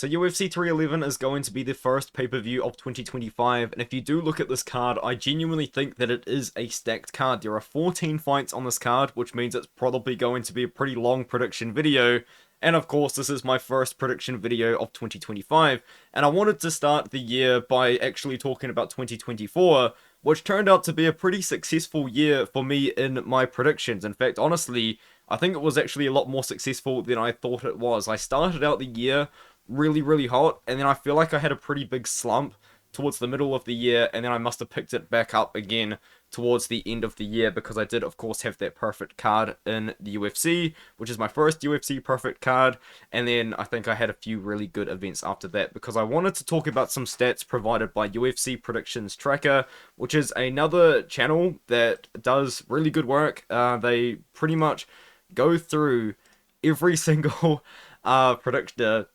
So UFC 311 is going to be the first pay-per-view of 2025, and if you do look at this card, I genuinely think that it is a stacked card. There are 14 fights on this card, which means it's probably going to be a pretty long prediction video, and of course this is my first prediction video of 2025, and I wanted to start the year by actually talking about 2024, which turned out to be a pretty successful year for me in my predictions. In fact, honestly, I think it was actually a lot more successful than I thought it was. I started out the year really hot, and then I feel like I had a pretty big slump towards the middle of the year, and then I must have picked it back up again towards the end of the year, because I did of course have that perfect card in the UFC, which is my first UFC perfect card, and then I think I had a few really good events after that, because I wanted to talk about some stats provided by UFC Predictions Tracker, which is another channel that does really good work. They pretty much go through every single predictor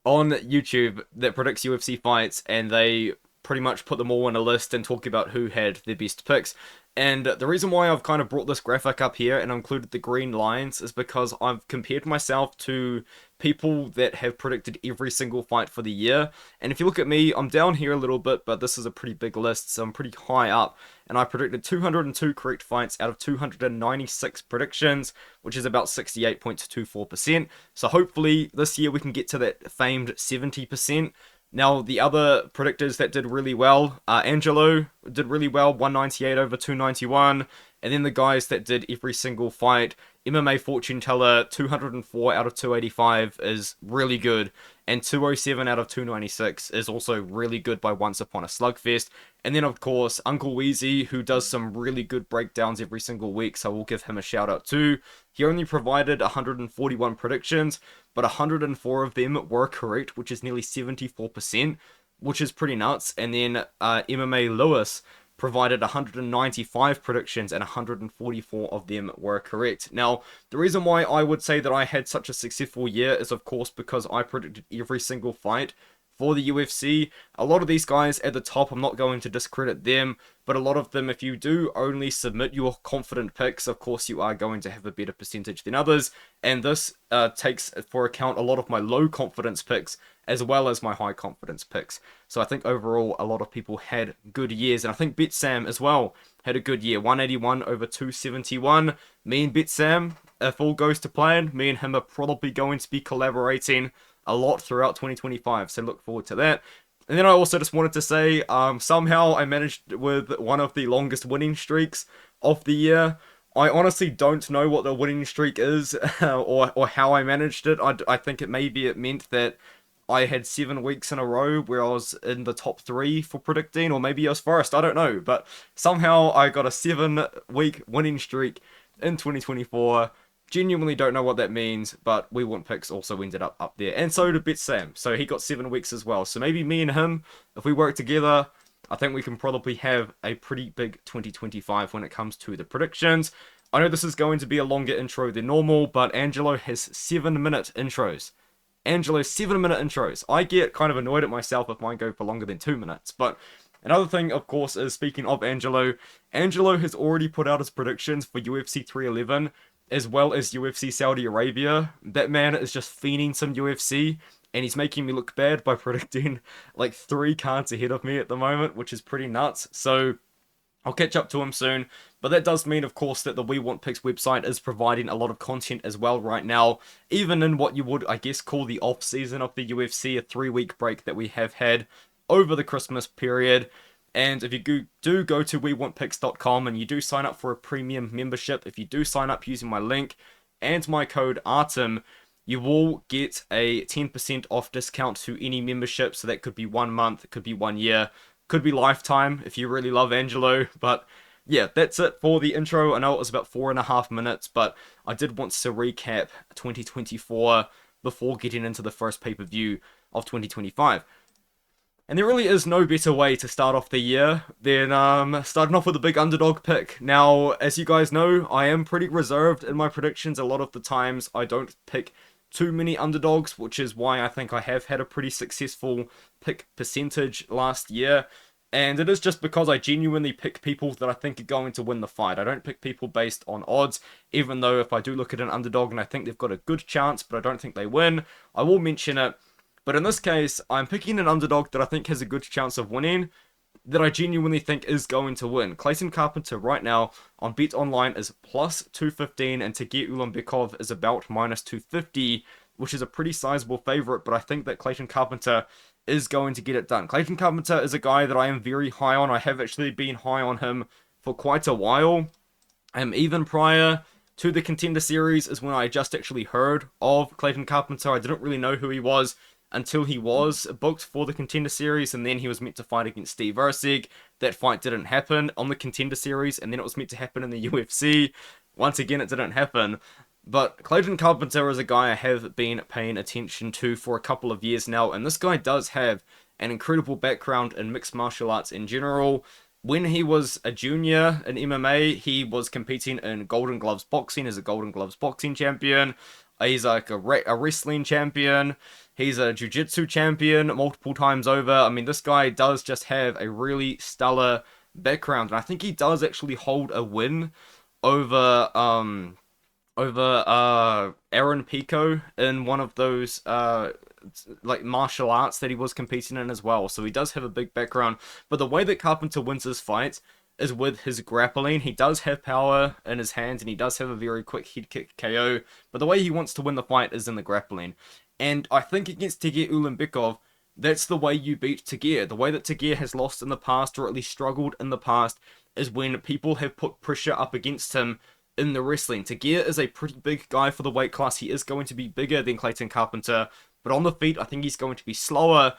on YouTube that predicts UFC fights, and they pretty much put them all in a list and talk about who had their best picks. And the reason why I've kind of brought this graphic up here and included the green lines is because I've compared myself to people that have predicted every single fight for the year. And if you look at me, I'm down here a little bit, but this is a pretty big list, so I'm pretty high up. And I predicted 202 correct fights out of 296 predictions, which is about 68.24%. So hopefully this year we can get to that famed 70%. Now, the other predictors that did really well, Angelo did really well, 198 over 291, and then the guys that did every single fight, MMA Fortune Teller, 204 out of 285 is really good, and 207 out of 296 is also really good by Once Upon a Slugfest. And then, of course, Uncle Weezy, who does some really good breakdowns every single week, so we'll give him a shout out too. He only provided 141 predictions, but 104 of them were correct, which is nearly 74%, which is pretty nuts. And then MMA Lewis provided 195 predictions, and 144 of them were correct. Now, the reason why I would say that I had such a successful year is, of course, because I predicted every single fight for the UFC. A lot of these guys at the top, I'm not going to discredit them, but a lot of them, if you do only submit your confident picks, of course you are going to have a better percentage than others, and this takes for account a lot of my low confidence picks as well as my high confidence picks. So I think overall a lot of people had good years, and I think BitSam as well had a good year, 181 over 271. Me and BitSam, if all goes to plan, me and him are probably going to be collaborating a lot throughout 2025, so look forward to that. And then I also just wanted to say, somehow I managed with one of the longest winning streaks of the year. I honestly don't know what the winning streak is, or how I managed it. I think it meant that I had 7 weeks in a row where I was in the top 3 for predicting, or maybe I was first, I don't know. But somehow I got a 7-week winning streak in 2024. Genuinely don't know what that means, but We Want Picks also ended up there. And so did BitSam, so he got 7 weeks as well. So maybe me and him, if we work together, I think we can probably have a pretty big 2025 when it comes to the predictions. I know this is going to be a longer intro than normal, but Angelo has 7-minute intros. Angelo's 7-minute intros. I get kind of annoyed at myself if mine go for longer than 2 minutes. But another thing, of course, is speaking of Angelo, Angelo has already put out his predictions for UFC 311, as well as UFC Saudi Arabia. That man is just fiending some UFC, and he's making me look bad by predicting like 3 cards ahead of me at the moment, which is pretty nuts. So I'll catch up to him soon. But that does mean, of course, that the We Want Picks website is providing a lot of content as well right now, even in what you would, I guess, call the off-season of the UFC, a 3-week break that we have had over the Christmas period. And if you do go to WeWantPicks.com and you do sign up for a premium membership, if you do sign up using my link and my code ARTEM, you will get a 10% off discount to any membership. So that could be 1 month, it could be 1 year, could be lifetime if you really love Angelo. But yeah, that's it for the intro. I know it was about 4.5 minutes, but I did want to recap 2024 before getting into the first pay-per-view of 2025. And there really is no better way to start off the year than starting off with a big underdog pick. Now, as you guys know, I am pretty reserved in my predictions. A lot of the times I don't pick too many underdogs, which is why I think I have had a pretty successful pick percentage last year. And it is just because I genuinely pick people that I think are going to win the fight. I don't pick people based on odds, even though if I do look at an underdog and I think they've got a good chance, but I don't think they win, I will mention it. But in this case, I'm picking an underdog that I think has a good chance of winning, that I genuinely think is going to win. Clayton Carpenter right now on Bet Online is plus 215, and Tagir Ulanbekov is about minus 250, which is a pretty sizable favorite, but I think that Clayton Carpenter is going to get it done. Clayton Carpenter is a guy that I am very high on. I have actually been high on him for quite a while. Even prior to the Contender Series is when I just actually heard of Clayton Carpenter. I didn't really know who he was until he was booked for the Contender Series, and then he was meant to fight against Steve Erceg. That fight didn't happen on the Contender Series, and then it was meant to happen in the UFC. Once again, it didn't happen. But Clayton Carpenter is a guy I have been paying attention to for a couple of years now, and this guy does have an incredible background in mixed martial arts in general. When he was a junior in MMA, he was competing in Golden Gloves boxing as a Golden Gloves boxing champion. He's like a wrestling champion. He's a jiu-jitsu champion multiple times over. I mean, this guy does just have a really stellar background, and I think he does actually hold a win over Aaron Pico in one of those like martial arts that he was competing in as well. So he does have a big background. But the way that Carpenter wins his fights is with his grappling. He does have power in his hands, and he does have a very quick head kick KO. But the way he wants to win the fight is in the grappling. And I think against Tagir Ulanbekov, that's the way you beat Tagir. The way that Tagir has lost in the past, or at least struggled in the past, is when people have put pressure up against him in the wrestling. Tagir is a pretty big guy for the weight class. He is going to be bigger than Clayton Carpenter, but on the feet, I think he's going to be slower.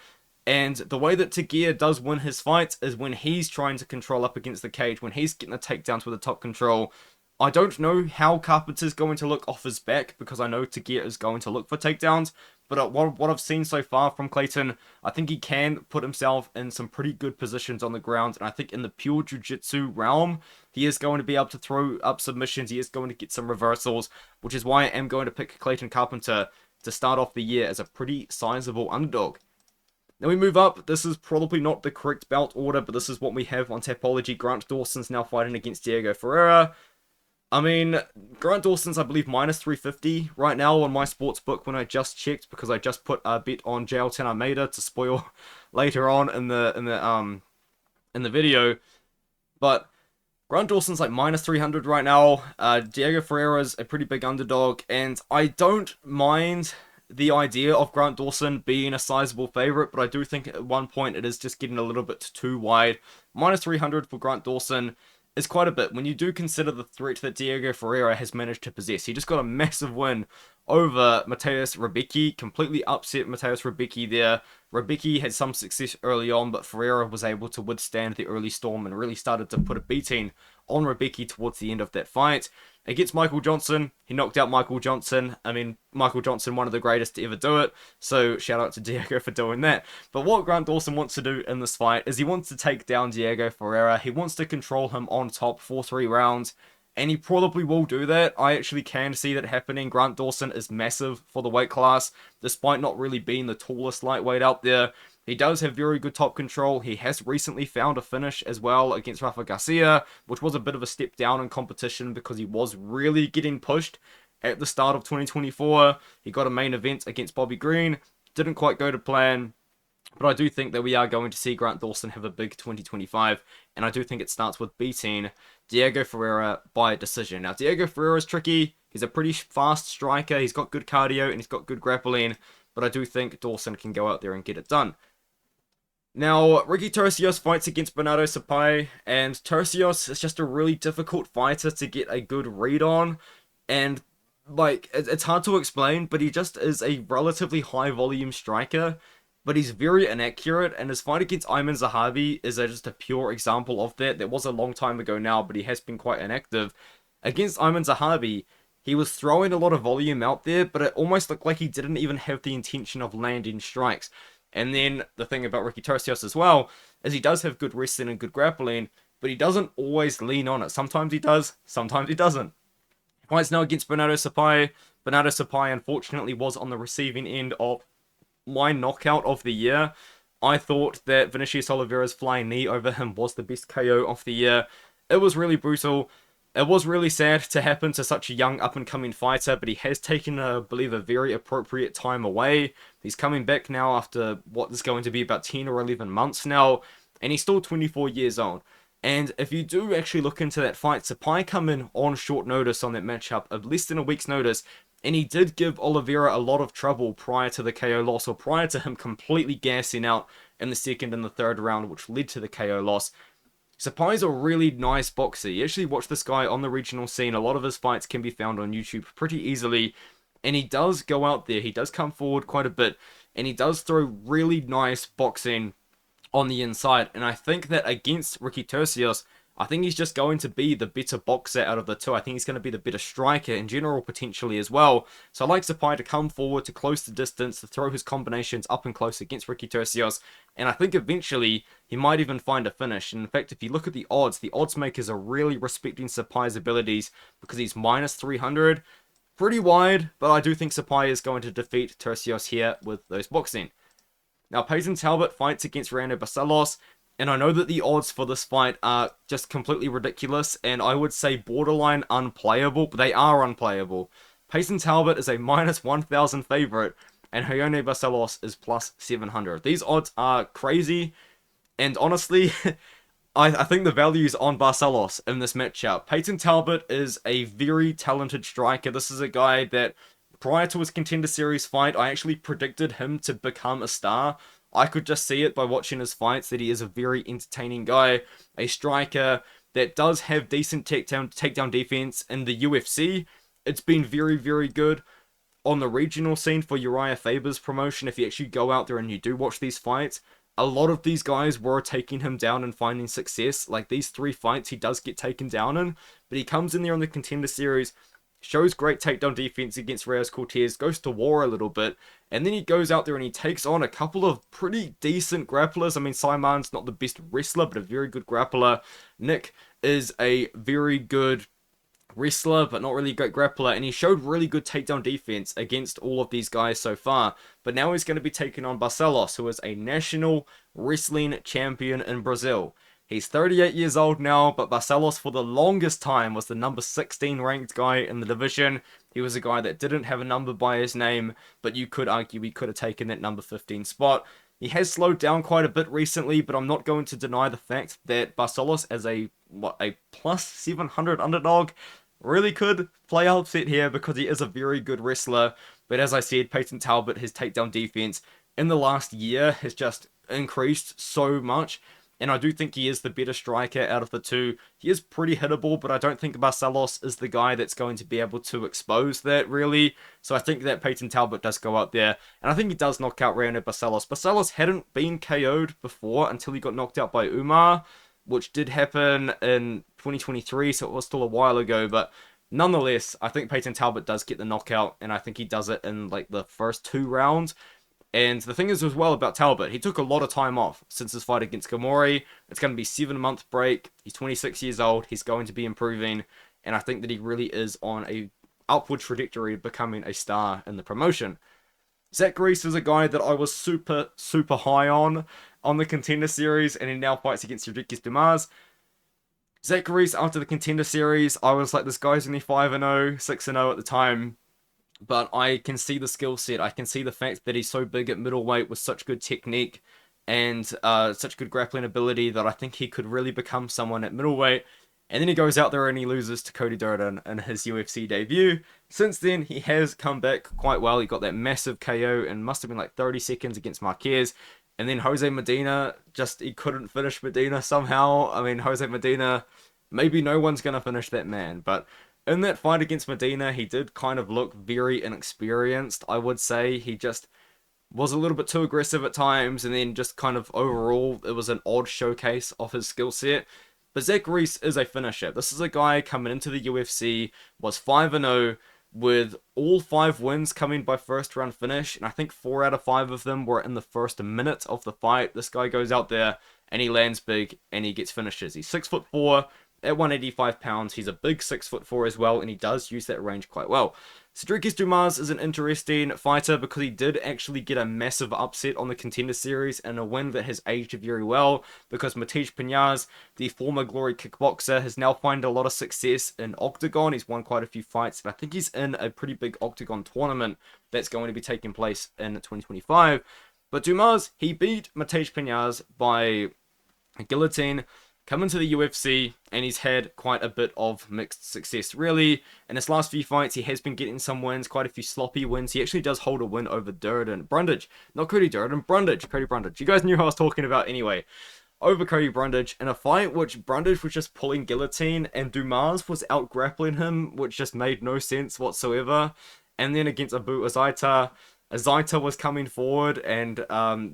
And the way that Tagir does win his fights is when he's trying to control up against the cage, when he's getting the takedowns with the top control. I don't know how Carpenter's going to look off his back, because I know Tagir is going to look for takedowns. But what I've seen so far from Clayton, I think he can put himself in some pretty good positions on the ground. And I think in the pure jiu-jitsu realm, he is going to be able to throw up submissions. He is going to get some reversals, which is why I am going to pick Clayton Carpenter to start off the year as a pretty sizable underdog. Now we move up. This is probably not the correct belt order, but this is what we have on Tapology. Grant Dawson's now fighting against Diego Ferreira. I mean, Grant Dawson's, I believe, minus 350 right now on my sports book when I just checked, because I just put a bet on JL10 Almeida to spoil later on in the video. But Grant Dawson's like minus 300 right now. Diego Ferreira's a pretty big underdog, and I don't mind the idea of Grant Dawson being a sizable favorite, but I do think at one point it is just getting a little bit too wide. Minus 300 for Grant Dawson is quite a bit when you do consider the threat that Diego Ferreira has managed to possess. He just got a massive win over Mateusz Rebecki, completely upset Mateusz Rebecki there. Rebecki had some success early on, but Ferreira was able to withstand the early storm and really started to put a beating on Rebecki towards the end of that fight. Against Michael Johnson, he knocked out Michael Johnson. I mean, Michael Johnson, one of the greatest to ever do it, so shout out to Diego for doing that. But what Grant Dawson wants to do in this fight is he wants to take down Diego Ferreira. He wants to control him on top for 3 rounds, and he probably will do that. I actually can see that happening. Grant Dawson is massive for the weight class, despite not really being the tallest lightweight out there. He does have very good top control. He has recently found a finish as well against Rafa Garcia, which was a bit of a step down in competition because he was really getting pushed at the start of 2024. He got a main event against Bobby Green. Didn't quite go to plan. But I do think that we are going to see Grant Dawson have a big 2025. And I do think it starts with beating Diego Ferreira by decision. Now, Diego Ferreira is tricky. He's a pretty fast striker. He's got good cardio and he's got good grappling. But I do think Dawson can go out there and get it done. Now, Ricky Turcios fights against Benardo Sopaj, and Turcios is just a really difficult fighter to get a good read on, and like, it's hard to explain, but he just is a relatively high volume striker, but he's very inaccurate, and his fight against Ayman Zahabi is just a pure example of that. That was a long time ago now, but he has been quite inactive. Against Ayman Zahabi, he was throwing a lot of volume out there, but it almost looked like he didn't even have the intention of landing strikes. And then the thing about Ricky Turcios as well is he does have good wrestling and good grappling, but he doesn't always lean on it. Sometimes he does, sometimes he doesn't. Fights now against Benardo Sopaj. Benardo Sopaj unfortunately was on the receiving end of my knockout of the year. I thought that Vinicius Oliveira's flying knee over him was the best KO of the year. It was really brutal. It was really sad to happen to such a young up-and-coming fighter, but he has taken, I believe, a very appropriate time away. He's coming back now after what is going to be about 10 or 11 months now, and he's still 24 years old. And if you do actually look into that fight, Sopaj come in on short notice on that matchup of less than a week's notice, and he did give Oliveira a lot of trouble prior to the KO loss, or prior to him completely gassing out in the second and the third round, which led to the KO loss. Sopaj's a really nice boxer. You actually watch this guy on the regional scene. A lot of his fights can be found on YouTube pretty easily. And he does go out there. He does come forward quite a bit. And he does throw really nice boxing on the inside. And I think that against Ricky Turcios, I think he's just going to be the better boxer out of the two. I think he's going to be the better striker in general, potentially as well. So I like Sopaj to come forward, to close the distance, to throw his combinations up and close against Ricky Turcios. And I think eventually he might even find a finish. And in fact, if you look at the odds makers are really respecting Sopaj's abilities because he's minus 300. Pretty wide, but I do think Sopaj is going to defeat Turcios here with those boxing. Now, Payton Talbott fights against Renato Barcelos. And I know that the odds for this fight are just completely ridiculous, and I would say borderline unplayable, but they are unplayable. Payton Talbott is a minus 1,000 favorite, and Renato Barcelos is plus 700. These odds are crazy, and honestly, I think the value is on Barcelos in this matchup. Payton Talbott is a very talented striker. This is a guy that, prior to his Contender Series fight, I actually predicted him to become a star. I could just see it by watching his fights that he is a very entertaining guy, a striker that does have decent takedown defense in the UFC. It's been very, very good on the regional scene for Uriah Faber's promotion. If you actually go out there and you do watch these fights, a lot of these guys were taking him down and finding success. Like these 3 fights he does get taken down in, but he comes in there on the Contender Series, shows great takedown defense against Reyes Cortez, goes to war a little bit, and then he goes out there and he takes on a couple of pretty decent grapplers. I mean, Simon's not the best wrestler, but a very good grappler. Nick is a very good wrestler, but not really a great grappler, and he showed really good takedown defense against all of these guys so far. But now he's going to be taking on Barcelos, who is a national wrestling champion in Brazil. He's 38 years old now, but Barcelos for the longest time was the number 16 ranked guy in the division. He was a guy that didn't have a number by his name, but you could argue he could have taken that number 15 spot. He has slowed down quite a bit recently, but I'm not going to deny the fact that Barcelos as a plus 700 underdog really could play upset here because he is a very good wrestler. But as I said, Payton Talbott, his takedown defense in the last year has just increased so much. And I do think he is the better striker out of the two. He is pretty hittable, but I don't think Barcelos is the guy that's going to be able to expose that, really. So I think that Payton Talbott does go out there. And I think he does knock out Reinier Barcelos. Barcelos hadn't been KO'd before until he got knocked out by Umar, which did happen in 2023, so it was still a while ago. But nonetheless, I think Payton Talbott does get the knockout, and I think he does it in like the first 2 rounds. And the thing is as well about Talbot, he took a lot of time off since his fight against Gamori. It's going to be a 7-month break. He's 26 years old. He's going to be improving. And I think that he really is on a upward trajectory of becoming a star in the promotion. Zach Reese is a guy that I was super, super high on the Contender Series. And he now fights against Sedriques Dumas. Zach Reese, after the Contender Series, I was like, this guy's only 5-0, 6-0 at the time. But I can see the skill set. I can see the fact that he's so big at middleweight with such good technique and such good grappling ability that I think he could really become someone at middleweight. And then he goes out there and he loses to Cody Durden in his UFC debut. Since then, he has come back quite well. He got that massive KO and must have been like 30 seconds against Marquez. And then Jose Medina, he couldn't finish Medina somehow. I mean, Jose Medina, maybe no one's going to finish that man, but in that fight against Medina, he did kind of look very inexperienced, I would say. He just was a little bit too aggressive at times, and then just kind of overall, it was an odd showcase of his skill set. But Zach Reese is a finisher. This is a guy coming into the UFC, was 5-0, with all 5 wins coming by first round finish, and I think 4 out of 5 of them were in the first minute of the fight. This guy goes out there, and he lands big, and he gets finishes. He's 6'4", At 185 pounds, he's a big 6'4" as well, and he does use that range quite well. Sedriques Dumas is an interesting fighter because he did actually get a massive upset on the Contender Series and a win that has aged very well, because Matej Pinhas, the former Glory kickboxer, has now found a lot of success in Octagon. He's won quite a few fights, and I think he's in a pretty big Octagon tournament that's going to be taking place in 2025. But Dumas, he beat Matej Pinhas by a guillotine, come into the UFC, and he's had quite a bit of mixed success, really. In his last few fights, he has been getting some wins, quite a few sloppy wins. He actually does hold a win over Brundage. Not Cody Durden, Brundage. Cody Brundage. You guys knew who I was talking about anyway. Over Cody Brundage in a fight which Brundage was just pulling guillotine, and Dumas was out-grappling him, which just made no sense whatsoever. And then against Abu Azaita, Azaita was coming forward, and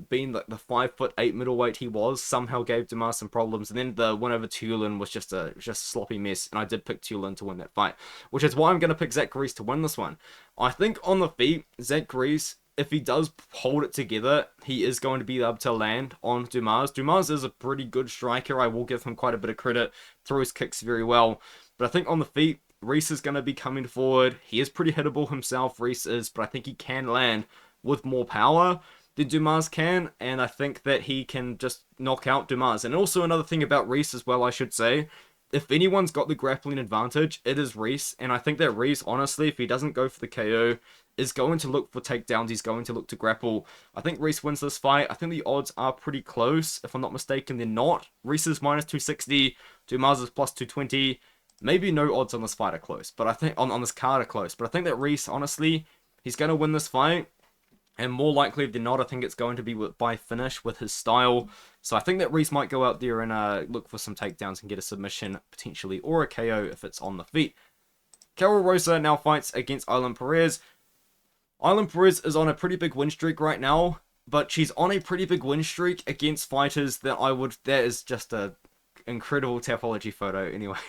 being like the 5'8" middleweight he was, somehow gave Dumas some problems. And then the win over Tulin was just a sloppy mess, and I did pick Tulin to win that fight, which is why I'm going to pick Zach Reese to win this one. I think on the feet, Zach Reese, if he does hold it together, he is going to be able to land on Dumas. Dumas is a pretty good striker. I will give him quite a bit of credit. Throws kicks very well. But I think on the feet, Reese is going to be coming forward. He is pretty hittable himself, Reese is, but I think he can land with more power than Dumas can, and I think that he can just knock out Dumas. And also another thing about Reese as well, I should say, if anyone's got the grappling advantage, it is Reese, and I think that Reese, honestly, if he doesn't go for the KO, is going to look for takedowns, he's going to look to grapple. I think Reese wins this fight. I think the odds are pretty close. If I'm not mistaken, they're not. Reese is minus 260, Dumas is plus 220. Maybe no odds on this fight are close, but I think on this card are close. But I think that Reese, honestly, he's going to win this fight. And more likely than not, I think it's going to be by finish with his style. So I think that Reese might go out there and look for some takedowns and get a submission, potentially, or a KO if it's on the feet. Karol Rosa now fights against Ailin Perez. Ailin Perez is on a pretty big win streak right now, but she's on a pretty big win streak against fighters that that is just a incredible Tapology photo anyway.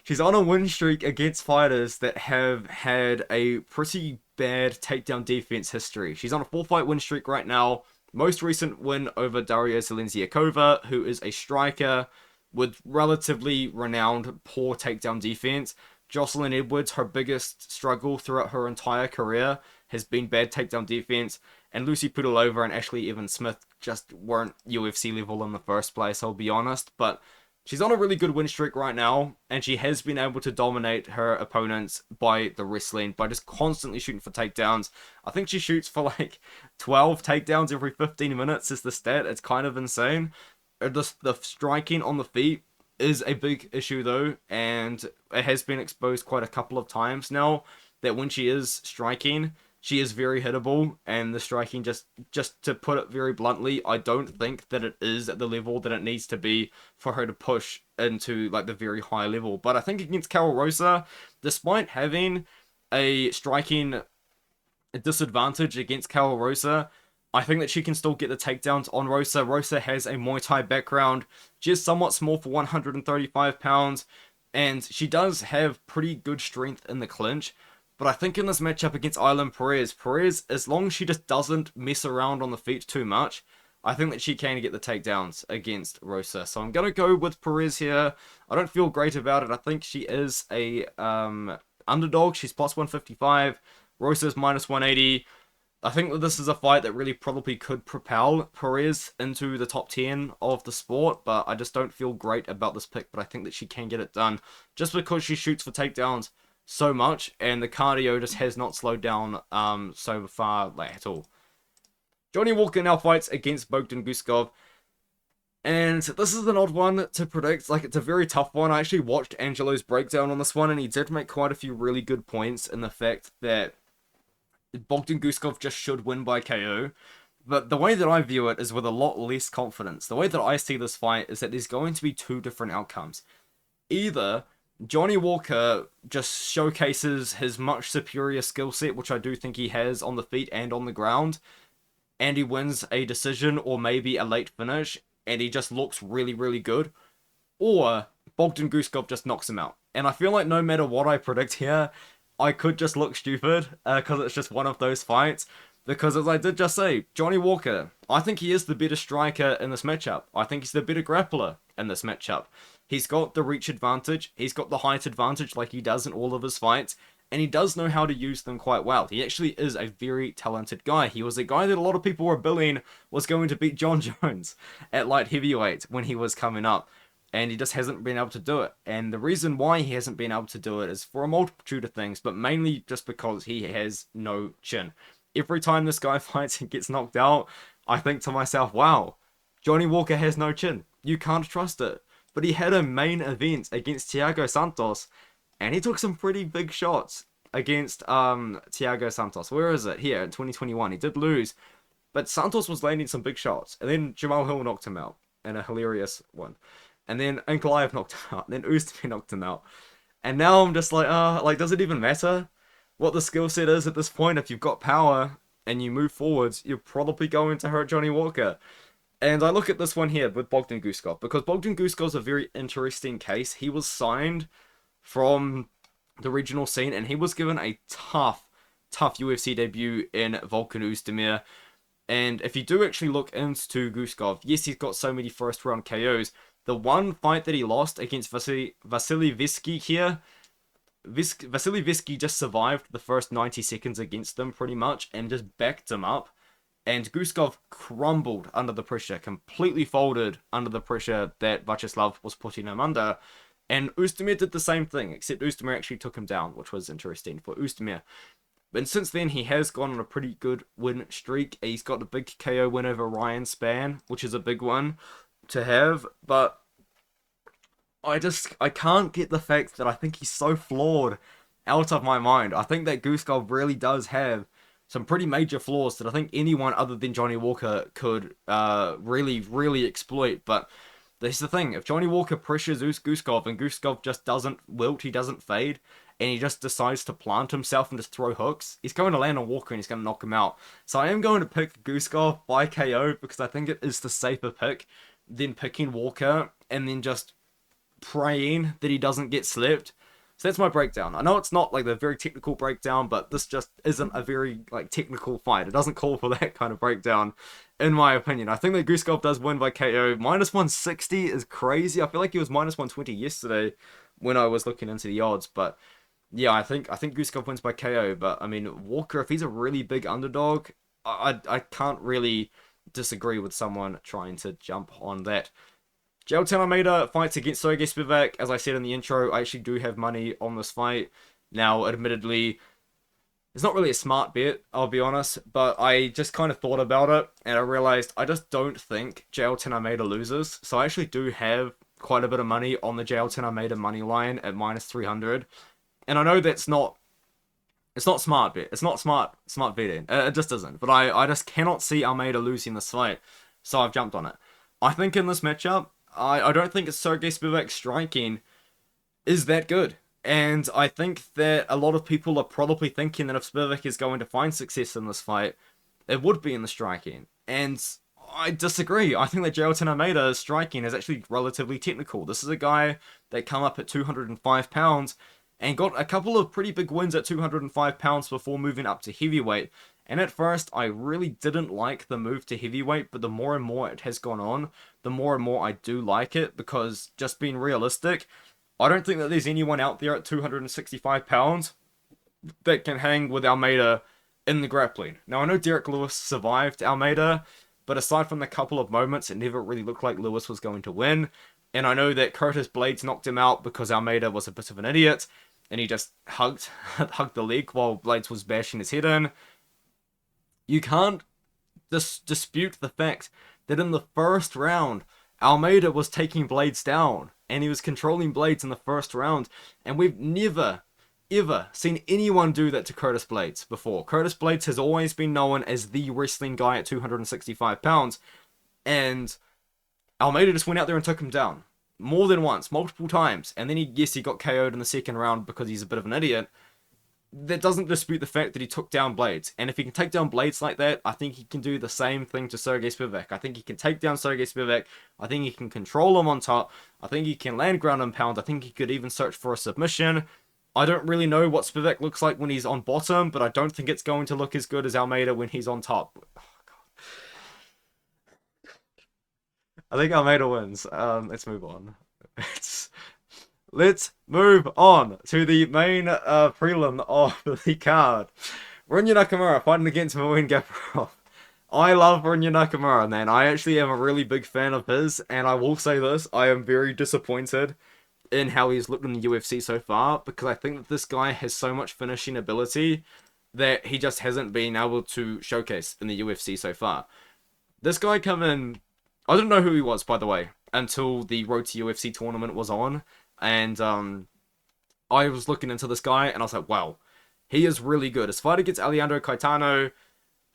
She's on a win streak against fighters that have had a pretty bad takedown defense history. She's on a 4-fight win streak right now. Most recent win over Daria Zelenziakova, who is a striker with relatively renowned poor takedown defense. Jocelyn Edwards, her biggest struggle throughout her entire career has been bad takedown defense. And Lucy Pudilova and Ashley Evans Smith just weren't UFC level in the first place, I'll be honest. But she's on a really good win streak right now, and she has been able to dominate her opponents by the wrestling, by just constantly shooting for takedowns. I think she shoots for like 12 takedowns every 15 minutes is the stat. It's kind of insane. The striking on the feet is a big issue though, and it has been exposed quite a couple of times now that when she is striking, she is very hittable, and the striking, just to put it very bluntly, I don't think that it is at the level that it needs to be for her to push into like the very high level. But I think against Karol Rosa, despite having a striking disadvantage against Karol Rosa, I think that she can still get the takedowns on Rosa. Rosa has a Muay Thai background. She is somewhat small for 135 pounds, and she does have pretty good strength in the clinch. But I think in this matchup against Ailin Perez, as long as she just doesn't mess around on the feet too much, I think that she can get the takedowns against Rosa. So I'm going to go with Perez here. I don't feel great about it. I think she is a underdog. She's plus 155. Rosa's minus 180. I think that this is a fight that really probably could propel Perez into the top 10 of the sport, but I just don't feel great about this pick. But I think that she can get it done just because she shoots for takedowns so much, and the cardio just has not slowed down so far at all. Johnny Walker now fights against Bogdan Guskov, and this is an odd one to predict. Like, it's a very tough one. I actually watched Angelo's breakdown on this one, and he did make quite a few really good points in the fact that Bogdan Guskov just should win by KO. But the way that I view it is with a lot less confidence. The way that I see this fight is that there's going to be two different outcomes. Either Johnny Walker just showcases his much superior skill set, which I do think he has on the feet and on the ground, and he wins a decision or maybe a late finish, and he just looks really, really good. Or Bogdan Guskov just knocks him out. And I feel like no matter what I predict here, I could just look stupid, because it's just one of those fights. Because as I did just say, Johnny Walker, I think he is the better striker in this matchup. I think he's the better grappler in this matchup. He's got the reach advantage, he's got the height advantage like he does in all of his fights, and he does know how to use them quite well. He actually is a very talented guy. He was a guy that a lot of people were billing was going to beat John Jones at light heavyweight when he was coming up, and he just hasn't been able to do it. And the reason why he hasn't been able to do it is for a multitude of things, but mainly just because he has no chin. Every time this guy fights and gets knocked out, I think to myself, wow, Johnny Walker has no chin. You can't trust it. But he had a main event against Thiago Santos, and he took some pretty big shots against Thiago Santos. Where is it? Here, in 2021. He did lose, but Santos was landing some big shots. And then Jamahal Hill knocked him out in a hilarious one. And then Ankalaev knocked him out. And then Oosthuizen knocked him out. And now I'm just like, does it even matter what the skill set is at this point? If you've got power and you move forwards, you're probably going to hurt Johnny Walker. And I look at this one here with Bogdan Guskov, because Bogdan Guskov's a very interesting case. He was signed from the regional scene, and he was given a tough UFC debut in Volkan Oezdemir. And if you do actually look into Guskov, yes, he's got so many first round KOs. The one fight that he lost against Vasily Visky here, Vasily Visky just survived the first 90 seconds against them pretty much and just backed him up. And Guskov crumbled under the pressure, completely folded under the pressure that Vyacheslav was putting him under. And Oezdemir did the same thing, except Oezdemir actually took him down, which was interesting for Oezdemir. And since then, he has gone on a pretty good win streak. He's got a big KO win over Ryan Spann, which is a big one to have. But I can't get the fact that I think he's so flawed out of my mind. I think that Guskov really does have some pretty major flaws that I think anyone other than Johnny Walker could really exploit. But that's the thing. If Johnny Walker pressures Guskov and Guskov just doesn't wilt, he doesn't fade, and he just decides to plant himself and just throw hooks, he's going to land on Walker and he's going to knock him out. So I am going to pick Guskov by KO because I think it is the safer pick than picking Walker and then just praying that he doesn't get slept. So that's my breakdown. I know it's not like the very technical breakdown, but this just isn't a very like technical fight. It doesn't call for that kind of breakdown, in my opinion. I think that Guskov does win by KO. Minus 160 is crazy. I feel like he was minus 120 yesterday when I was looking into the odds. But yeah, I think Guskov wins by KO. But I mean, Walker, if he's a really big underdog, I can't really disagree with someone trying to jump on that. Jailton Almeida fights against Sergey Spivak. As I said in the intro, I actually do have money on this fight. Now, admittedly, it's not really a smart bet, I'll be honest, but I just kind of thought about it, and I realized I just don't think Jailton Almeida loses. So I actually do have quite a bit of money on the Jailton Almeida money line at minus 300. And I know that's not... It's not smart bet. It's not smart betting. It just isn't. But I just cannot see Almeida losing this fight. So I've jumped on it. I think in this matchup, I don't think Sergey Spivak's striking is that good. And I think that a lot of people are probably thinking that if Spivak is going to find success in this fight, it would be in the striking. And I disagree. I think that Jailton Almeida's striking is actually relatively technical. This is a guy that come up at 205 pounds and got a couple of pretty big wins at 205 pounds before moving up to heavyweight. And at first, I really didn't like the move to heavyweight, but the more and more it has gone on, the more and more I do like it, because just being realistic, I don't think that there's anyone out there at 265 pounds that can hang with Almeida in the grappling. Now, I know Derek Lewis survived Almeida, but aside from the couple of moments, it never really looked like Lewis was going to win. And I know that Curtis Blades knocked him out because Almeida was a bit of an idiot, and he just hugged the leg while Blades was bashing his head in. You can't dispute the fact that in the first round, Almeida was taking Blades down, and he was controlling Blades in the first round, and we've never, ever seen anyone do that to Curtis Blades before. Curtis Blades has always been known as the wrestling guy at 265 pounds, and Almeida just went out there and took him down. More than once, multiple times, and then he got KO'd in the second round because he's a bit of an idiot. That doesn't dispute the fact that he took down Blades. And if he can take down Blades like that, I think he can do the same thing to Sergey Spivak. I think he can take down Sergey Spivak. I think he can control him on top. I think he can land ground and pound. I think he could even search for a submission. I don't really know what Spivak looks like when he's on bottom, but I don't think it's going to look as good as Almeida when he's on top. Oh, God. I think Almeida wins. Let's move on. let's move on to the main prelim of the card. Rinya Nakamura fighting against Muin Gafarov. I love Rinya Nakamura, man. I actually am a really big fan of his, and I will say this, I am very disappointed in how he's looked in the UFC so far, because I think that this guy has so much finishing ability that he just hasn't been able to showcase in the UFC so far. This guy come in, I didn't know who he was, by the way, until the Road to UFC tournament was on, and I was looking into this guy, and I was like, wow, he is really good. His fight against Alejandro Caetano,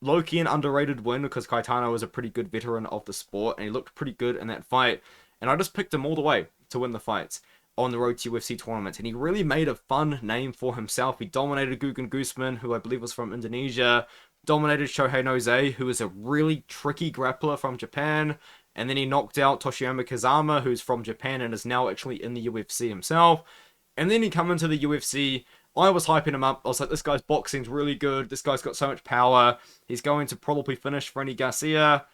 low-key an underrated win, because Caetano is a pretty good veteran of the sport, and he looked pretty good in that fight, and I just picked him all the way to win the fights on the Road to UFC tournament, and he really made a fun name for himself. He dominated Gugan Guzman, who I believe was from Indonesia, dominated Shohei Noze, who is a really tricky grappler from Japan, and then he knocked out Toshiyama Kazama, who's from Japan and is now actually in the UFC himself. And then he come into the UFC. I was hyping him up. I was like, this guy's boxing's really good. This guy's got so much power. He's going to probably finish Frenny Garcia.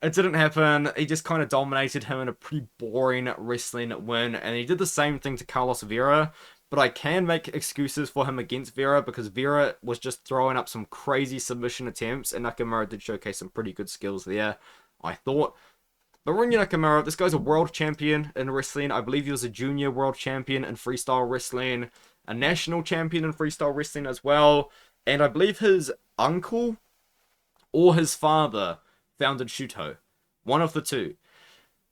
It didn't happen. He just kind of dominated him in a pretty boring wrestling win. And he did the same thing to Carlos Vera. But I can make excuses for him against Vera, because Vera was just throwing up some crazy submission attempts, and Nakamura did showcase some pretty good skills there, I thought. But Rinya Nakamura, this guy's a world champion in wrestling. I believe he was a junior world champion in freestyle wrestling, a national champion in freestyle wrestling as well. And I believe his uncle or his father founded Shuto. One of the two.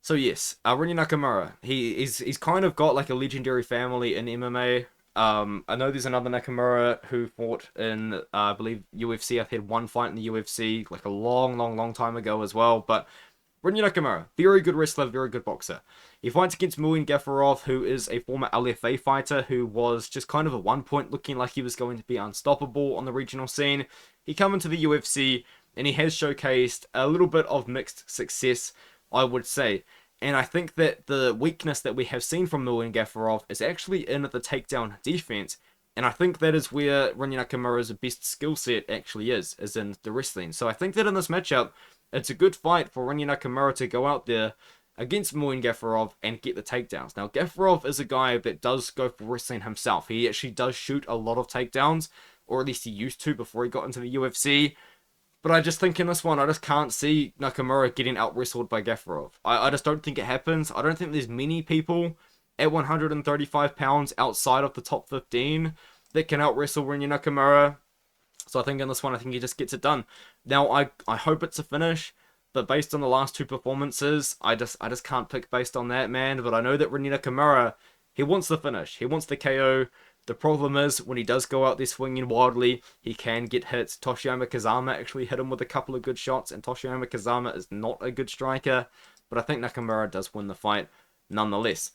So yes, Rinya Nakamura, he's kind of got like a legendary family in MMA. I know there's another Nakamura who fought in, I believe, UFC. I had one fight in the UFC like a long time ago as well. But Rinya Nakamura, very good wrestler, very good boxer. He fights against Muin Gafarov, who is a former LFA fighter who was just kind of at one point looking like he was going to be unstoppable on the regional scene. He come into the UFC and he has showcased a little bit of mixed success, I would say. And I think that the weakness that we have seen from Muin Gafarov is actually in the takedown defense. And I think that is where Rinya Nakamura's best skill set actually is in the wrestling. So I think that in this matchup, it's a good fight for Rinya Nakamura to go out there against Muin Gafarov and get the takedowns. Now, Gafarov is a guy that does go for wrestling himself. He actually does shoot a lot of takedowns, or at least he used to before he got into the UFC. But I just think in this one, I just can't see Nakamura getting out-wrestled by Gafarov. I just don't think it happens. I don't think there's many people at 135 pounds outside of the top 15 that can out-wrestle Rinya Nakamura. So I think in this one, I think he just gets it done. Now, I hope it's a finish, but based on the last two performances, I just can't pick based on that, man. But I know that Rinya Nakamura, he wants the finish. He wants the KO. The problem is, when he does go out there swinging wildly, he can get hits. Toshiyama Kazama actually hit him with a couple of good shots, and Toshiyama Kazama is not a good striker, but I think Nakamura does win the fight nonetheless.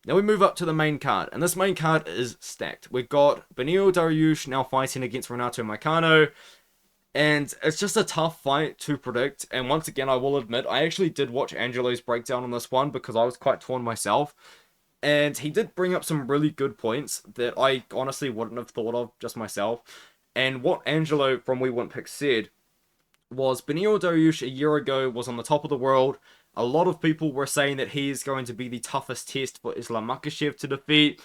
Now we move up to the main card, and this main card is stacked. We've got Beneil Dariush now fighting against Renato Moicano, and it's just a tough fight to predict, and once again, I will admit, I actually did watch Angelo's breakdown on this one, because I was quite torn myself. And he did bring up some really good points that I honestly wouldn't have thought of just myself. And what Angelo from We Want Pick said was Beneil Dariush a year ago was on the top of the world. A lot of people were saying that he is going to be the toughest test for Islam Makhachev to defeat.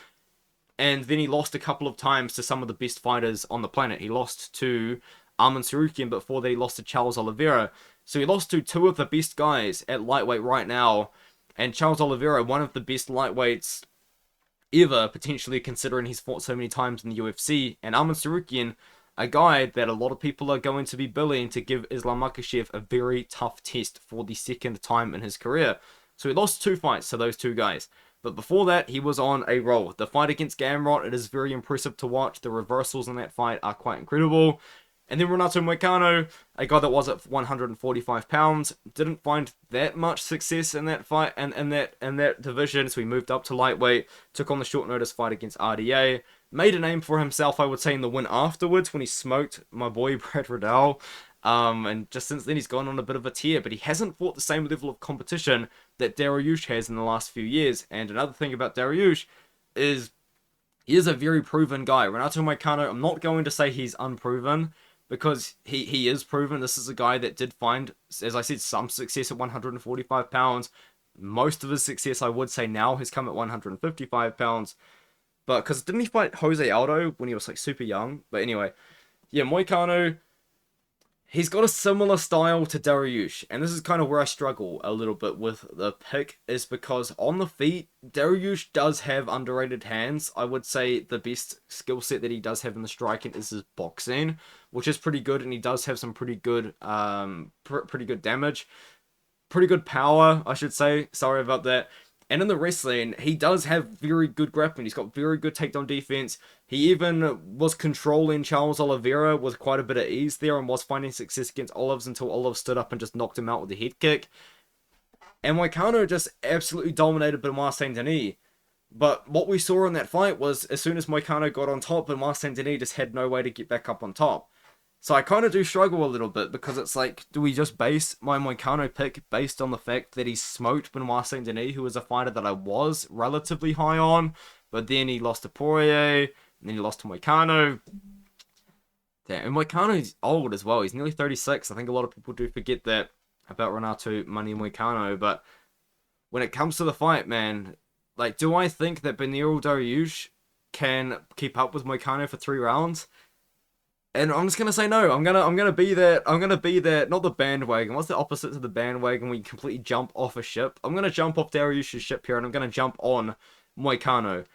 And then he lost a couple of times to some of the best fighters on the planet. He lost to Arman Tsarukyan before that he lost to Charles Oliveira. So he lost to two of the best guys at lightweight right now. And Charles Oliveira, one of the best lightweights ever, potentially, considering he's fought so many times in the UFC. And Arman Tsarukyan, a guy that a lot of people are going to be billing to give Islam Makhachev a very tough test for the second time in his career. So he lost two fights to those two guys. But before that, he was on a roll. The fight against Gamrot, it is very impressive to watch. The reversals in that fight are quite incredible. And then Renato Moicano, a guy that was at 145 pounds, didn't find that much success in that fight and in that division, so he moved up to lightweight, took on the short notice fight against RDA, made a name for himself, I would say, in the win afterwards when he smoked my boy Brad Riddell. And just since then he's gone on a bit of a tear, but he hasn't fought the same level of competition that Dariush has in the last few years. And another thing about Dariush is he is a very proven guy. Renato Moicano, I'm not going to say he's unproven, because he is proven. This is a guy that did find, as I said, some success at 145 pounds, Most of his success, I would say, now has come at 155 pounds. But because didn't he fight Jose Aldo when he was like super young? But anyway, yeah, Moicano, he's got a similar style to Dariush, and this is kind of where I struggle a little bit with the pick, is because on the feet, Dariush does have underrated hands. I would say the best skill set that he does have in the striking is his boxing, which is pretty good, and he does have some pretty good, pretty good damage, pretty good power, I should say. Sorry about that. And in the wrestling, he does have very good grappling. He's got very good takedown defense. He even was controlling Charles Oliveira with quite a bit of ease there and was finding success against Olives until Olives stood up and just knocked him out with a head kick. And Moicano just absolutely dominated Benoit Saint-Denis. But what we saw in that fight was as soon as Moicano got on top, Benoit Saint-Denis just had no way to get back up on top. So I kind of do struggle a little bit because it's like, do we just base my Moicano pick based on the fact that he smoked Benoit Saint-Denis, who was a fighter that I was relatively high on, but then he lost to Poirier, and then he lost to Moicano. Damn, and Moicano's old as well. He's nearly 36. I think a lot of people do forget that about Renato Money Moicano, but when it comes to the fight, man, like, do I think that Beneil Dariush can keep up with Moicano for 3 rounds? And I'm just gonna say no. I'm gonna be that. Not the bandwagon. What's the opposite to the bandwagon when you completely jump off a ship? I'm gonna jump off Dariush's ship here, and I'm gonna jump on Moicano.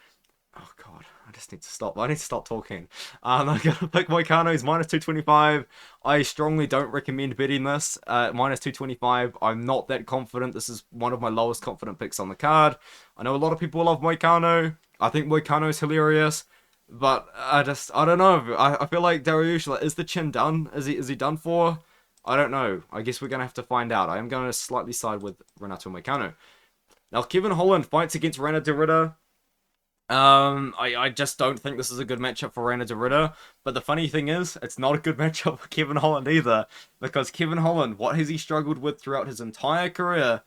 Oh god, I just need to stop. I need to stop talking. I'm gonna pick Moicano. He's minus 225. I strongly don't recommend betting this. Minus 225. I'm not that confident. This is one of my lowest confident picks on the card. I know a lot of people love Moicano. I think Moicano is hilarious. But I don't know. I feel like Dariush, like, is the chin done? Is he done for? I don't know. I guess we're going to have to find out. I am going to slightly side with Renato Moicano. Now, Kevin Holland fights against Reinier de Ridder. I just don't think this is a good matchup for Reinier de Ridder. But the funny thing is, it's not a good matchup for Kevin Holland either. Because Kevin Holland, what has he struggled with throughout his entire career?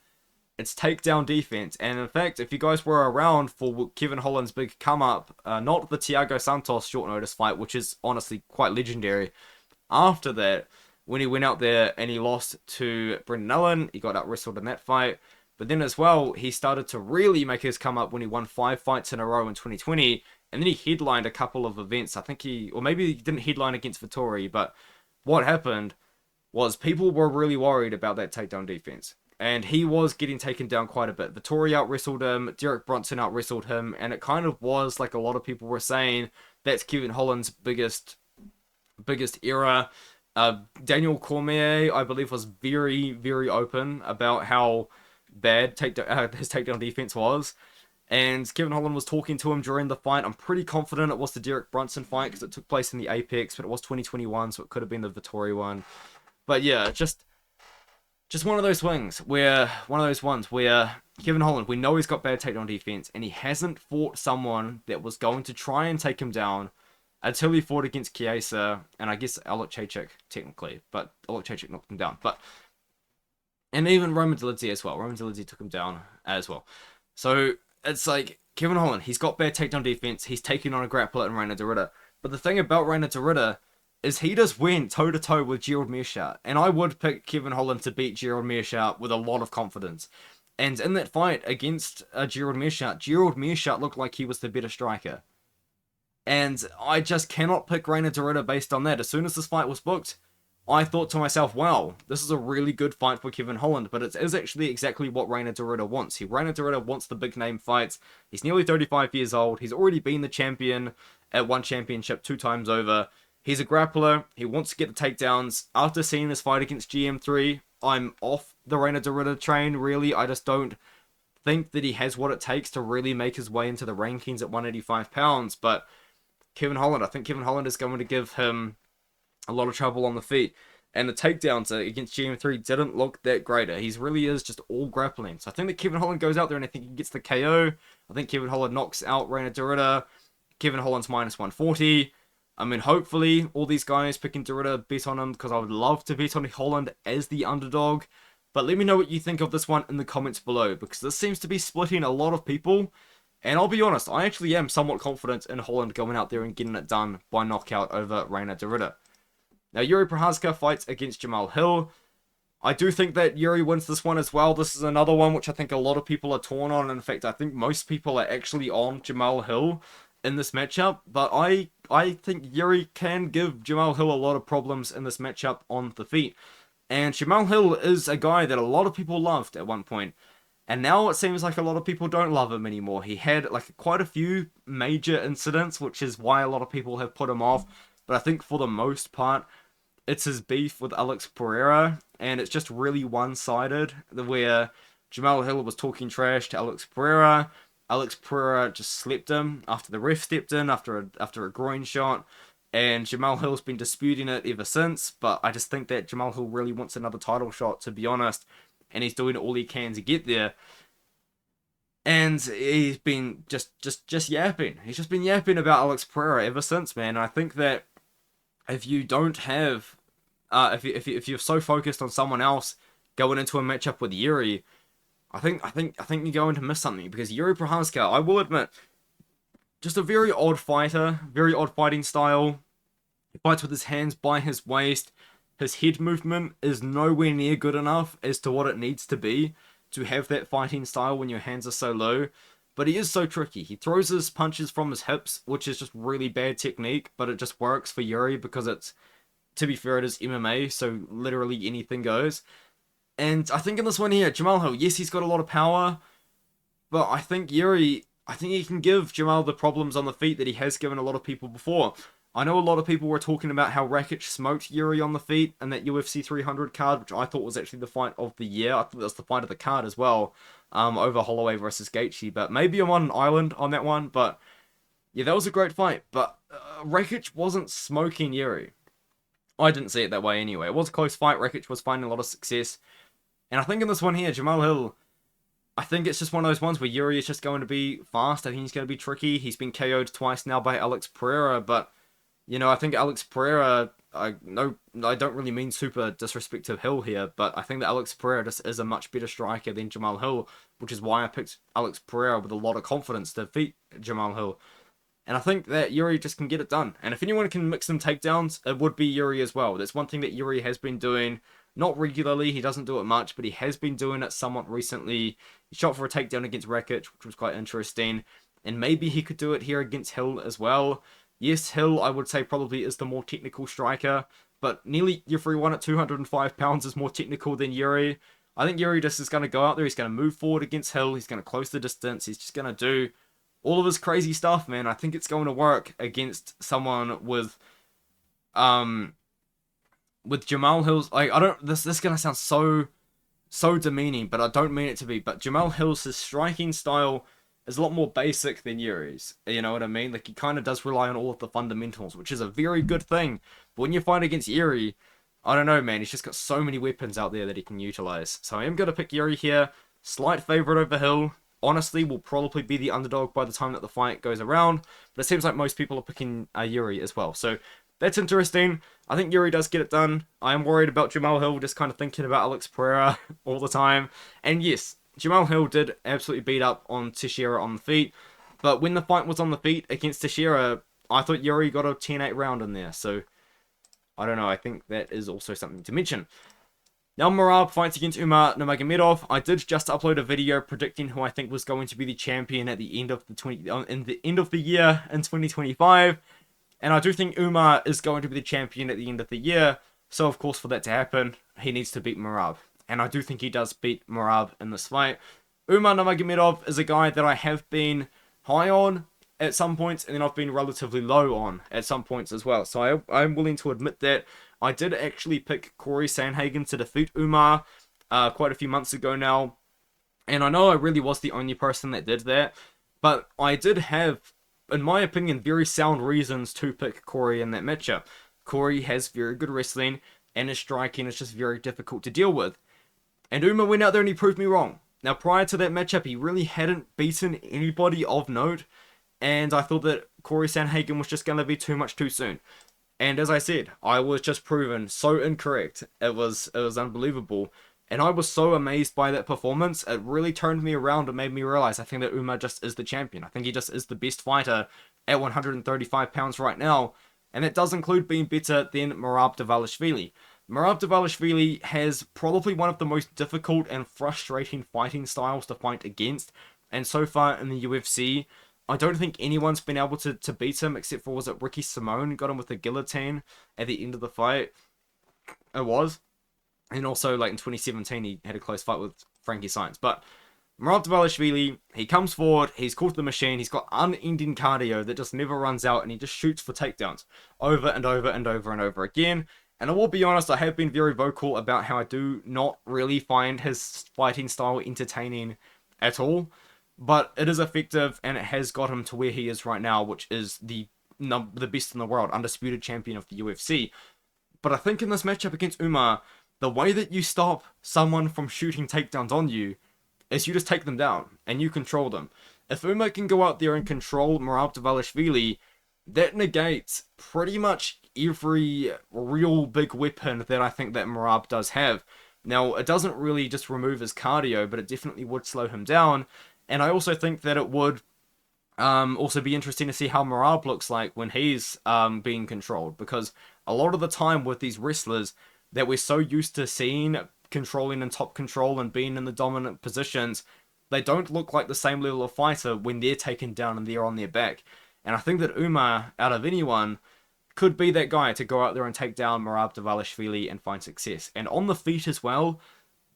It's takedown defense. And in fact, if you guys were around for Kevin Holland's big come-up, not the Thiago Santos short notice fight, which is honestly quite legendary, after that, when he went out there and he lost to Brendan Allen, he got out-wrestled in that fight. But then as well, he started to really make his come-up when he won 5 fights in a row in 2020, and then he headlined a couple of events. I think or maybe he didn't headline against Vittori, but what happened was people were really worried about that takedown defense. And he was getting taken down quite a bit. Vittori out-wrestled him, Derek Brunson out-wrestled him, and it kind of was like a lot of people were saying that's Kevin Holland's biggest era. Daniel Cormier, I believe, was very, very open about how bad his takedown defense was. And Kevin Holland was talking to him during the fight. I'm pretty confident it was the Derek Brunson fight because it took place in the Apex, but it was 2021, so it could have been the Vittori one. But yeah, just one of those ones where Kevin Holland, we know he's got bad takedown defense, and he hasn't fought someone that was going to try and take him down until he fought against Chiesa, and I guess Alok technically, but Alok knocked him down. And even Roman Dolidze as well. Roman Dolidze took him down as well. So it's like, Kevin Holland, he's got bad takedown defense, he's taking on a grappler in Reinier de Ridder. But the thing about Reinier de Ridder is he just went toe-to-toe with Gerald Meerschaert. And I would pick Kevin Holland to beat Gerald Meerschaert with a lot of confidence. And in that fight against Gerald Meerschaert looked like he was the better striker. And I just cannot pick Reinier de Ridder based on that. As soon as this fight was booked, I thought to myself, wow, this is a really good fight for Kevin Holland. But it is actually exactly what Reinier de Ridder wants. Reinier de Ridder wants the big-name fights. He's nearly 35 years old. He's already been the champion at one championship 2 times over. He's a grappler. He wants to get the takedowns. After seeing this fight against GM3, I'm off the Reinier de Ridder train, really. I just don't think that he has what it takes to really make his way into the rankings at 185 pounds. But Kevin Holland, I think Kevin Holland is going to give him a lot of trouble on the feet. And the takedowns against GM3 didn't look that great. He really is just all grappling. So I think that Kevin Holland goes out there and I think he gets the KO. I think Kevin Holland knocks out Reinier de Ridder. Kevin Holland's minus 140. I mean, hopefully, all these guys picking de Ridder bet on him, because I would love to bet on Holland as the underdog. But let me know what you think of this one in the comments below, because this seems to be splitting a lot of people. And I'll be honest, I actually am somewhat confident in Holland going out there and getting it done by knockout over Reinier de Ridder. Now, Yuri Prochazka fights against Jamahal Hill. I do think that Jiri wins this one as well. This is another one which I think a lot of people are torn on. In fact, I think most people are actually on Jamahal Hill in this matchup. But I think Jiri can give Jamahal Hill a lot of problems in this matchup on the feet. And Jamahal Hill is a guy that a lot of people loved at one point. And now it seems like a lot of people don't love him anymore. He had like quite a few major incidents, which is why a lot of people have put him off. But I think for the most part, it's his beef with Alex Pereira, and it's just really one-sided, where Jamahal Hill was talking trash to Alex Pereira. Alex Pereira just slept him after the ref stepped in after a groin shot, and Jamahal Hill's been disputing it ever since. But I just think that Jamahal Hill really wants another title shot, to be honest, and he's doing all he can to get there. And he's been just yapping. He's just been yapping about Alex Pereira ever since, man. And I think that if you don't have, if you're so focused on someone else going into a matchup with Jiri, I think you're going to miss something, because Jiri Prochazka, I will admit, just a very odd fighter, very odd fighting style. He fights with his hands by his waist. His head movement is nowhere near good enough as to what it needs to be to have that fighting style when your hands are so low. But he is so tricky. He throws his punches from his hips, which is just really bad technique, but it just works for Jiri because it's, to be fair, it is MMA, so literally anything goes. And I think in this one here, Jamahal Hill, yes, he's got a lot of power, but I think Jiri, I think he can give Jamahal the problems on the feet that he has given a lot of people before. I know a lot of people were talking about how Rakic smoked Jiri on the feet in that UFC 300 card, which I thought was actually the fight of the year. I thought that was the fight of the card as well, over Holloway versus Gaethje. But maybe I'm on an island on that one. But yeah, that was a great fight. But Rakic wasn't smoking Jiri. I didn't see it that way anyway. It was a close fight. Rakic was finding a lot of success. And I think in this one here, Jamahal Hill, I think it's just one of those ones where Jiri is just going to be fast. I think he's going to be tricky. He's been KO'd twice now by Alex Pereira, but you know, I think Alex Pereira, I don't really mean super disrespect to Hill here, but I think that Alex Pereira just is a much better striker than Jamahal Hill, which is why I picked Alex Pereira with a lot of confidence to defeat Jamahal Hill. And I think that Jiri just can get it done. And if anyone can mix some takedowns, it would be Jiri as well. That's one thing that Jiri has been doing, not regularly, he doesn't do it much, but he has been doing it somewhat recently. He shot for a takedown against Rakic, which was quite interesting, and maybe he could do it here against Hill as well. Yes, Hill, I would say, probably is the more technical striker, but nearly everyone at 205 pounds is more technical than Jiri. I think Jiri just is going to go out there, he's going to move forward against Hill, he's going to close the distance, he's just going to do all of his crazy stuff, man. I think it's going to work against someone with Jamahal Hill's, like, I don't, this is going to sound so demeaning, but I don't mean it to be, but Jamahal Hill's, his striking style is a lot more basic than Jiri's, you know what I mean? Like, he kind of does rely on all of the fundamentals, which is a very good thing. But when you fight against Jiri, I don't know, man, he's just got so many weapons out there that he can utilize. So I am going to pick Jiri here. Slight favorite over Hill. Honestly, will probably be the underdog by the time that the fight goes around. But it seems like most people are picking Jiri as well. So that's interesting. I think Jiri does get it done. I am worried about Jamahal Hill, just kind of thinking about Alex Pereira all the time. And yes, Jamahal Hill did absolutely beat up on Teixeira on the feet, but when the fight was on the feet against Teixeira, I thought Jiri got a 10-8 round in there, so I don't know, I think that is also something to mention. Now Merab fights against Umar Nurmagomedov. I did just upload a video predicting who I think was going to be the champion at the end of the year in 2025, and I do think Umar is going to be the champion at the end of the year, so of course for that to happen, he needs to beat Merab. And I do think he does beat Merab in this fight. Umar Nurmagomedov is a guy that I have been high on at some points, and then I've been relatively low on at some points as well. So I'm willing to admit that. I did actually pick Corey Sandhagen to defeat Umar quite a few months ago now. And I know I really was the only person that did that. But I did have, in my opinion, very sound reasons to pick Corey in that matchup. Corey has very good wrestling, and his striking is just very difficult to deal with. And Umar went out there and he proved me wrong. Now, prior to that matchup, he really hadn't beaten anybody of note. And I thought that Corey Sandhagen was just going to be too much too soon. And as I said, I was just proven so incorrect. It was unbelievable. And I was so amazed by that performance. It really turned me around and made me realize I think that Umar just is the champion. I think he just is the best fighter at 135 pounds right now. And that does include being better than Merab Dvalishvili. Merab Dvalishvili has probably one of the most difficult and frustrating fighting styles to fight against, and so far in the UFC, I don't think anyone's been able to beat him except for, was it Ricky Simone got him with a guillotine at the end of the fight? It was. And also, like, in 2017, he had a close fight with Frankie Saenz. But Merab Dvalishvili, he comes forward, he's caught the machine, he's got unending cardio that just never runs out, and he just shoots for takedowns over and over and over and over again. And I will be honest, I have been very vocal about how I do not really find his fighting style entertaining at all. But it is effective, and it has got him to where he is right now, which is the best in the world, undisputed champion of the UFC. But I think in this matchup against Umar, the way that you stop someone from shooting takedowns on you is you just take them down, and you control them. If Umar can go out there and control Merab Dvalishvili, that negates pretty much every real big weapon that I think that Merab does have. Now, it doesn't really just remove his cardio, but it definitely would slow him down. And I also think that it would also be interesting to see how Merab looks like when he's being controlled. Because a lot of the time with these wrestlers that we're so used to seeing controlling and top control and being in the dominant positions, they don't look like the same level of fighter when they're taken down and they're on their back. And I think that Umar, out of anyone, could be that guy to go out there and take down Merab Dvalishvili and find success. And on the feet as well,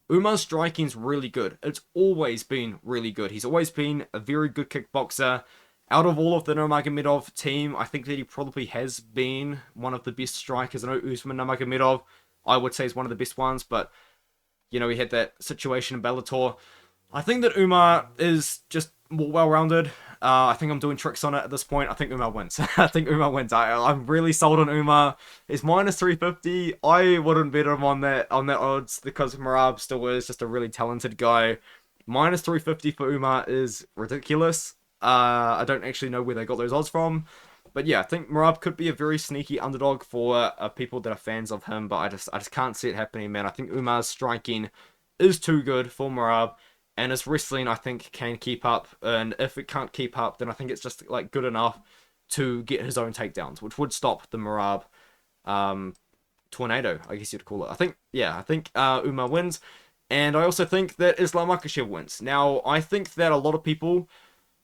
Umar's striking's really good. It's always been really good. He's always been a very good kickboxer. Out of all of the Nurmagomedov team, I think that he probably has been one of the best strikers. I know Usman Nurmagomedov, I would say, is one of the best ones, but, you know, he had that situation in Bellator. I think that Umar is just more well-rounded. I think I'm doing tricks on it at this point. I think Umar wins. I think Umar wins. I'm really sold on Umar. It's minus 350. I wouldn't bet him on that odds because Merab still is just a really talented guy. Minus 350 for Umar is ridiculous. I don't actually know where they got those odds from. But yeah, I think Merab could be a very sneaky underdog for people that are fans of him. But I just can't see it happening, man. I think Umar's striking is too good for Merab. And his wrestling, I think, can keep up. And if it can't keep up, then I think it's just like good enough to get his own takedowns, which would stop the Merab tornado, I guess you'd call it. I think Umar wins. And I also think that Islam Makhachev wins. Now, I think that a lot of people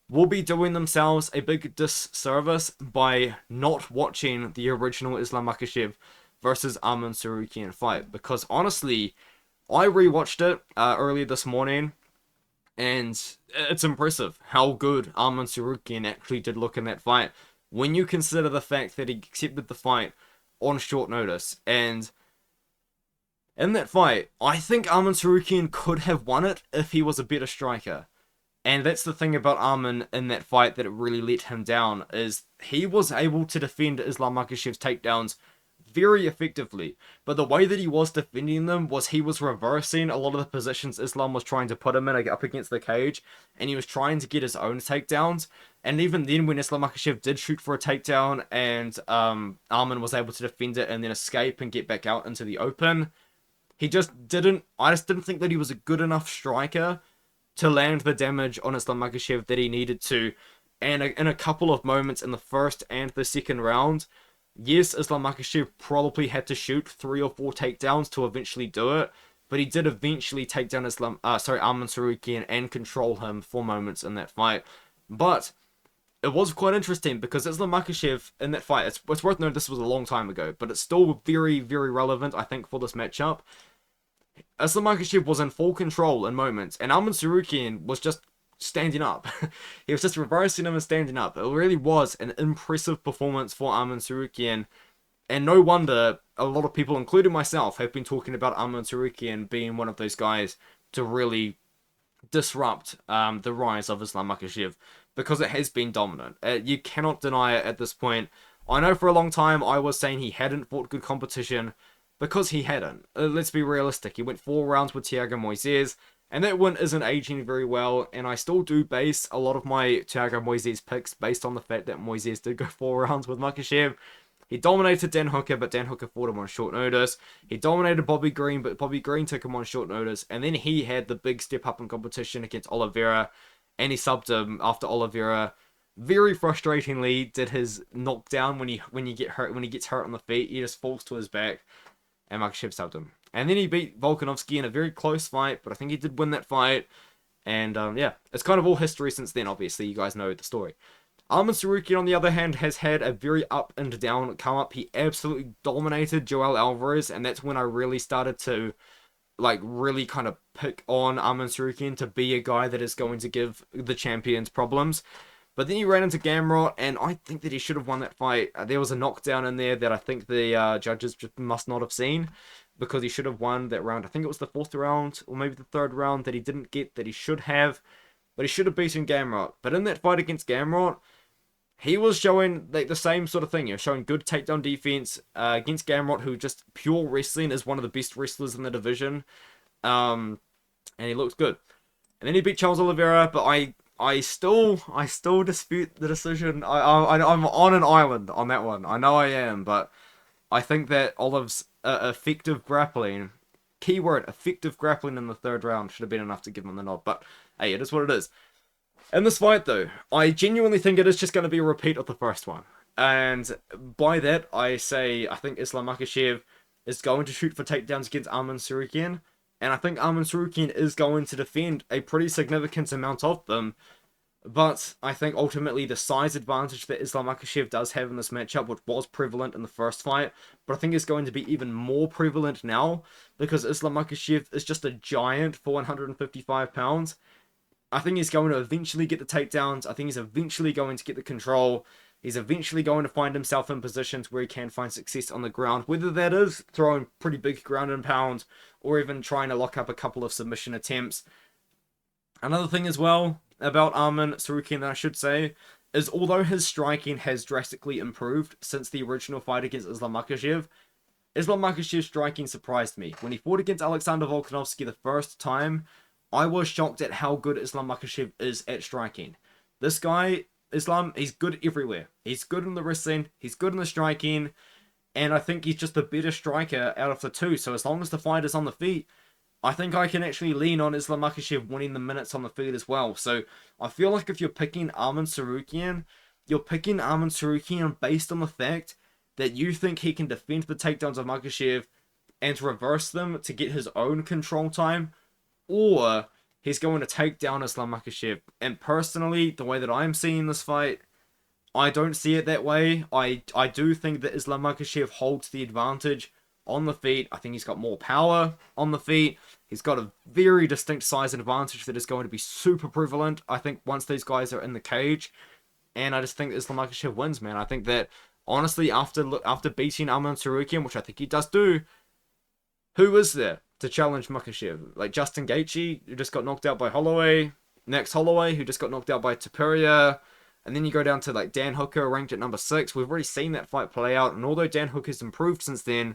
will be doing themselves a big disservice by not watching the original Islam Makhachev versus Arman Tsarukyan fight. Because honestly, I rewatched it earlier this morning. And it's impressive how good Arman Tsarukyan actually did look in that fight when you consider the fact that he accepted the fight on short notice. And in that fight, I think Arman Tsarukyan could have won it if he was a better striker. And that's the thing about Arman in that fight that it really let him down, is he was able to defend Islam Makhachev's takedowns very effectively, but the way that he was defending them was he was reversing a lot of the positions Islam was trying to put him in up against the cage, and he was trying to get his own takedowns. And even then, when Islam Makhachev did shoot for a takedown and Arman was able to defend it and then escape and get back out into the open, I just didn't think that he was a good enough striker to land the damage on Islam Makhachev that he needed to. And in a couple of moments in the first and the second round, yes, Islam Makhachev probably had to shoot 3 or 4 takedowns to eventually do it, but he did eventually take down Arman Tsarukyan and control him for moments in that fight. But it was quite interesting because Islam Makhachev in that fight, it's worth noting this was a long time ago, but it's still very, very relevant, I think, for this matchup. Islam Makhachev was in full control in moments, and Arman Tsarukyan was just standing up. He was just reversing him and standing up. It really was an impressive performance for Arman Tsarukyan, and no wonder a lot of people, including myself, have been talking about Arman Tsarukyan being one of those guys to really disrupt the rise of Islam Makhachev, because it has been dominant. You cannot deny it at this point. I know for a long time I was saying he hadn't fought good competition, because he hadn't. Let's be realistic. He went 4 rounds with Thiago Moises, and that one isn't aging very well, and I still do base a lot of my Thiago Moises picks based on the fact that Moises did go 4 rounds with Makhachev. He dominated Dan Hooker, but Dan Hooker fought him on short notice. He dominated Bobby Green, but Bobby Green took him on short notice, and then he had the big step up in competition against Oliveira, and he subbed him after Oliveira very frustratingly did his knockdown when he gets hurt on the feet. He just falls to his back. and Makhachev subbed him. And then he beat Volkanovski in a very close fight, but I think he did win that fight. And yeah, it's kind of all history since then, obviously. You guys know the story. Arman Tsarukyan, on the other hand, has had a very up and down come up. He absolutely dominated Joel Alvarez, and that's when I really started to, like, really kind of pick on Arman Tsarukyan to be a guy that is going to give the champions problems. But then he ran into Gamrot, and I think that he should have won that fight. There was a knockdown in there that I think the judges just must not have seen, because he should have won that round. I think it was the 4th round, or maybe the 3rd round, that he didn't get, that he should have. But he should have beaten Gamrot. But in that fight against Gamrot, he was showing like the same sort of thing. He was showing good takedown defense against Gamrot, who just pure wrestling is one of the best wrestlers in the division. And he looked good. And then he beat Charles Oliveira, but I still dispute the decision. I'm on an island on that one. I know I am, but I think that Olive's effective grappling, keyword effective grappling in the 3rd round, should have been enough to give him the nod. But hey, it is what it is. In this fight, though, I genuinely think it is just going to be a repeat of the first one. And by that, I say I think Islam Makhachev is going to shoot for takedowns against Arman Tsarukyan. And I think Arman Tsarukyan is going to defend a pretty significant amount of them. But I think ultimately the size advantage that Islam Makhachev does have in this matchup, which was prevalent in the first fight, but I think is going to be even more prevalent now, because Islam Makhachev is just a giant for 155 pounds. I think he's going to eventually get the takedowns. I think he's eventually going to get the control. He's eventually going to find himself in positions where he can find success on the ground, whether that is throwing pretty big ground and pound, or even trying to lock up a couple of submission attempts. Another thing as well about Arman Tsarukyan that I should say is, although his striking has drastically improved since the original fight against Islam Makhachev Makhachev's striking surprised me. When he fought against Alexander Volkanovski the first time, I was shocked at how good Islam Makhachev is at striking. This guy, Islam, he's good everywhere. He's good in the wrestling, he's good in the striking, and I think he's just the better striker out of the two. So as long as the fight is on the feet, I think I can actually lean on Islam Makhachev winning the minutes on the feet as well. So I feel like if you're picking Arman Tsarukyan, you're picking Arman Tsarukyan based on the fact that you think he can defend the takedowns of Makhachev and reverse them to get his own control time, or he's going to take down Islam Makhachev. And personally, the way that I'm seeing this fight, I don't see it that way. I do think that Islam Makhachev holds the advantage on the feet. I think he's got more power on the feet. He's got a very distinct size advantage that is going to be super prevalent, I think, once these guys are in the cage. And I just think Islam Makhachev wins, man. I think that, honestly, after beating Arman Tsarukyan, which I think he does do, who is there to challenge Makhachev? Like Justin Gaethje, who just got knocked out by Holloway. Next Holloway, who just got knocked out by Topuria. And then you go down to like Dan Hooker, ranked at number 6. We've already seen that fight play out. And although Dan Hooker's improved since then,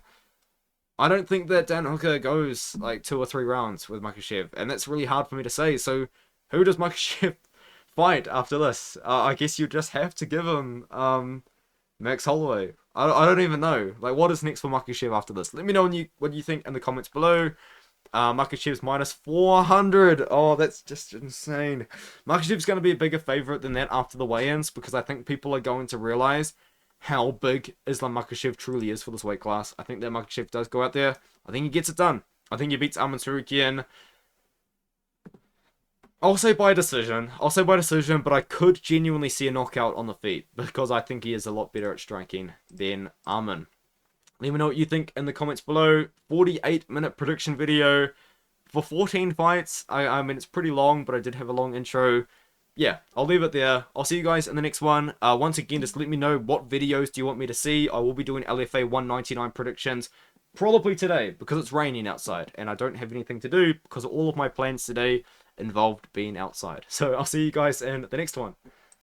I don't think that Dan Hooker goes like 2 or 3 rounds with Makhachev. And that's really hard for me to say. So who does Makhachev fight after this? I guess you just have to give him Max Holloway. I don't even know. Like, what is next for Makhachev after this? Let me know what you think in the comments below. Makhachev's minus 400. Oh, that's just insane. Makhachev's going to be a bigger favorite than that after the weigh-ins, because I think people are going to realize how big Islam Makhachev truly is for this weight class. I think that Makhachev does go out there. I think he gets it done. I think he beats Arman Tsarukyan. I'll say by decision, but I could genuinely see a knockout on the feet, because I think he is a lot better at striking than Arman. Let me know what you think in the comments below. 48-minute prediction video for 14 fights. I mean, it's pretty long, but I did have a long intro. Yeah, I'll leave it there. I'll see you guys in the next one. Once again, just let me know what videos do you want me to see. I will be doing LFA 199 predictions probably today, because it's raining outside and I don't have anything to do, because all of my plans today involved being outside. So I'll see you guys in the next one.